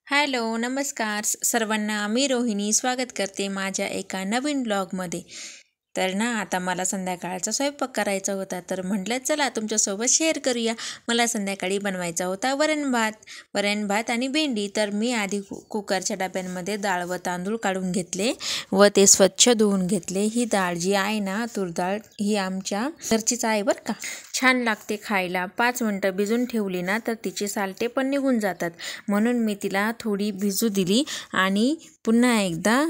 Hello नमस्कार सर्वांना, मी रोहिणी स्वागत करते माझ्या एका नवीन ब्लॉगमध्ये। तर आता मला संध्याकाळचा स्वयंपाक करायचा होता, तर म्हटलं चला तुमच्यासोबत शेअर करूया। मला संध्याकाळी बनवायचा होता वरण भात आणि भेंडी। तर मी आधी कुकरच्या डब्यांमध्ये डाळ व तांदूळ काढून घेतले व ते स्वच्छ धुवून घेतले। ही डाळ जी आहे ना, तूर डाळ, ही आमच्या घरचीच आहे बरं का, छान लागते खायला। 5 मिनटं भिजून ठेवली ना तर तिचे सालटे पण निघून जातात, म्हणून मी तिला थोडी भिजू दिली आणि पुन्हा एकदा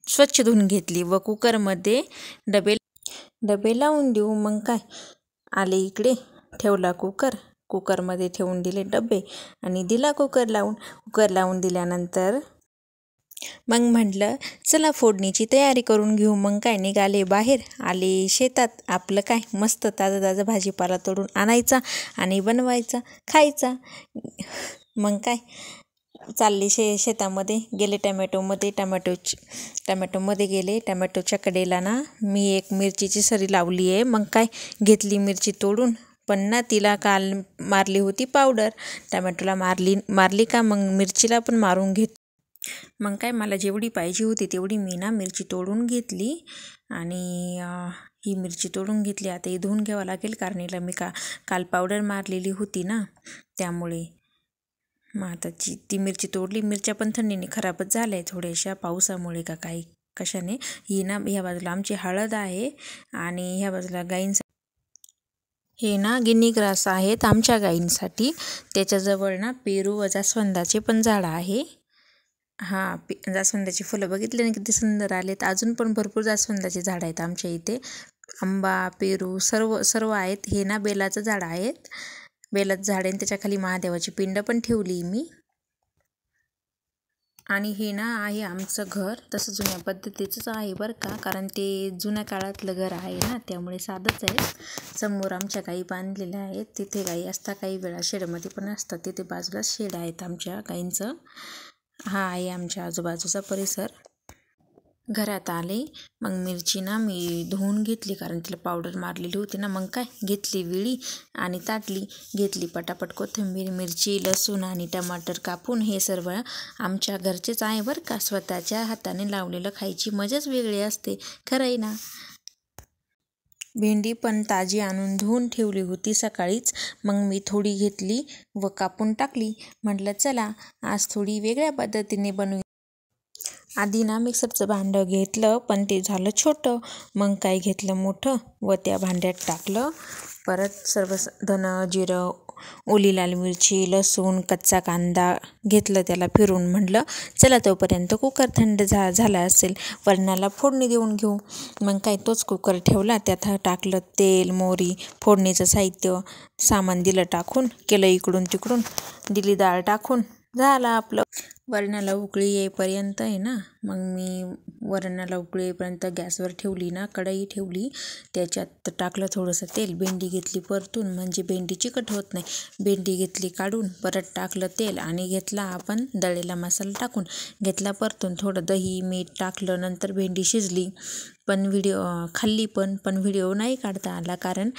स्वच्छ धुवून घेतली व कुकरमध्ये डबे लावून देऊ। मग काय, आले इकडे, ठेवला कुकरमध्ये ठेवून दिले डबे आणि दिला कुकर लावून दिल्यानंतर मग म्हटलं चला फोडणीची तयारी करून घेऊ। मग काय, निघाले बाहेर, आले शेतात। आपलं काय मस्त ताजा भाजीपाला तोडून आणायचा आणि बनवायचा, खायचा। मग काय, चालले शेतामध्ये गेले, टमॅटोमध्ये गेले। टमॅटोच्या कडेला ना मी एक मिरचीची सरी लावली आहे। मग काय, घेतली मिरची तोडून, पण ना तिला काल मारली होती पावडर। टमॅटोला मारली का मग मिरचीला पण मारून घेत। मग काय, मला जेवढी पाहिजे होती तेवढी मी ना मिरची तोडून घेतली आणि ही मिरची तोडून घेतली। आता ही धुवून घ्यावं लागेल, कारण हिला मी काल पावडर मारलेली होती ना, त्यामुळे मग आता ती मिरची तोडली। मिरच्या पण थंडीने खराबच झाल्या थोड्याशा, पावसामुळे का काही कशाने। ही ना ह्या बाजूला आमची हळद आहे आणि ह्या बाजूला गाईंसाठी हे ना गिनी ग्रास आहेत आमच्या गाईंसाठी। त्याच्याजवळ ना पेरू व जास्वंदाचे पण झाड आहे। जास्वंदाची फुलं बघितले ना किती सुंदर आलेत। अजून पण भरपूर जास्वंदाचे झाड आहेत आमच्या इथे, आंबा, पेरू सर्व आहेत। हे ना बेलाचं झाड आहेत, बेलाचं झाड आहे, त्याच्या खाली महादेवाची पिंड पण ठेवली मी। आणि हे ना आहे आमचं घर, तसं जुन्या पद्धतीचंच आहे बरं का, कारण ते जुन्या काळातलं घर आहे ना, त्यामुळे साधंच आहे। समोर आमच्या गाई बांधलेल्या आहेत, तिथे गाई असतात, काही वेळा शेडमध्ये पण असतात, तिथे बाजूला शेड आहेत आमच्या गाईंचं। हा आहे आमच्या आजूबाजूचा परिसर। घरात आले, मग मिरची ना मी धुवून घेतली, कारण तिला पावडर मारलेली होती ना। मग काय, घेतली विळी आणि ताटली, घेतली पटापट कोथिंबीर, मिरची, लसूण आणि टमाटर कापून। हे सर्व आमच्या घरचेच आहे बरं का, स्वतःच्या हाताने लावलेलं खायची मजाच वेगळी असते, खरं आहे ना। भेंडी पण ताजी आणून धुवून ठेवली होती सकाळीच, मग मी थोडी घेतली व कापून टाकली। म्हटलं चला आज थोडी वेगळ्या पद्धतीने बनवू। आधी ना मिक्सरचं भांडं घेतलं, पण ते झालं छोटं। मग काय, घेतलं मोठं व त्या भांड्यात टाकलं। परत सर्व धन, जिरं, ओली लाल मिरची, लसूण, कच्चा कांदा घेतलं, त्याला फिरून म्हटलं चला तोपर्यंत कुकर थंड झाला असेल, वरणाला फोडणी देऊन घेऊ। मग काय, तोच कुकर ठेवला, त्यात टाकलं तेल, मोहरी, फोडणीचं साहित्य सामान दिलं टाकून, केलं इकडून तिकडून, दिली डाळ टाकून, झालं आपलं। वरणाला उकळी येईपर्यंत आहे ना, मग मी वरणाला उकळी येईपर्यंत गॅसवर ठेवली ना, कढई ठेवली, त्याच्यात टाकलं थोडंसं तेल, भेंडी घेतली परतून, म्हणजे भेंडी चिकट होत नाही। भेंडी घेतली काढून, परत टाकलं तेल आणि घेतला आपण दळलेला मसाला टाकून घेतला परतून, थोडं दही मीठ टाकलं, नंतर भेंडी शिजली। पण खाल्ली पण व्हिडिओ नाही काढता आला, कारण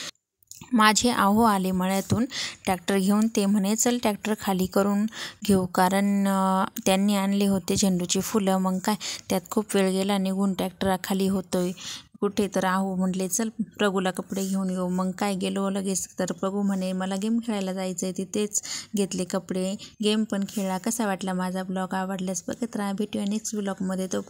माझे आहो आले मळ्यातून ट्रॅक्टर घेऊन। ते म्हणे चल ट्रॅक्टर खाली करून घेऊ, कारण त्यांनी आणले होते झेंडूची फुलं। मग काय, त्यात खूप वेळ गेला निघून, ट्रॅक्टर खाली होतोय कुठे, तर आहो म्हटले चल प्रभूला कपडे घेऊन येऊ। मग काय, गेलो लगेच, तर प्रभू म्हणे मला गेम खेळायला जायचं आहे, तिथेच घेतले कपडे, गेम पण खेळला। कसा वाटला माझा ब्लॉग? आवडल्यास बघत राहा, भेटूया नेक्स्ट ब्लॉगमध्ये। तो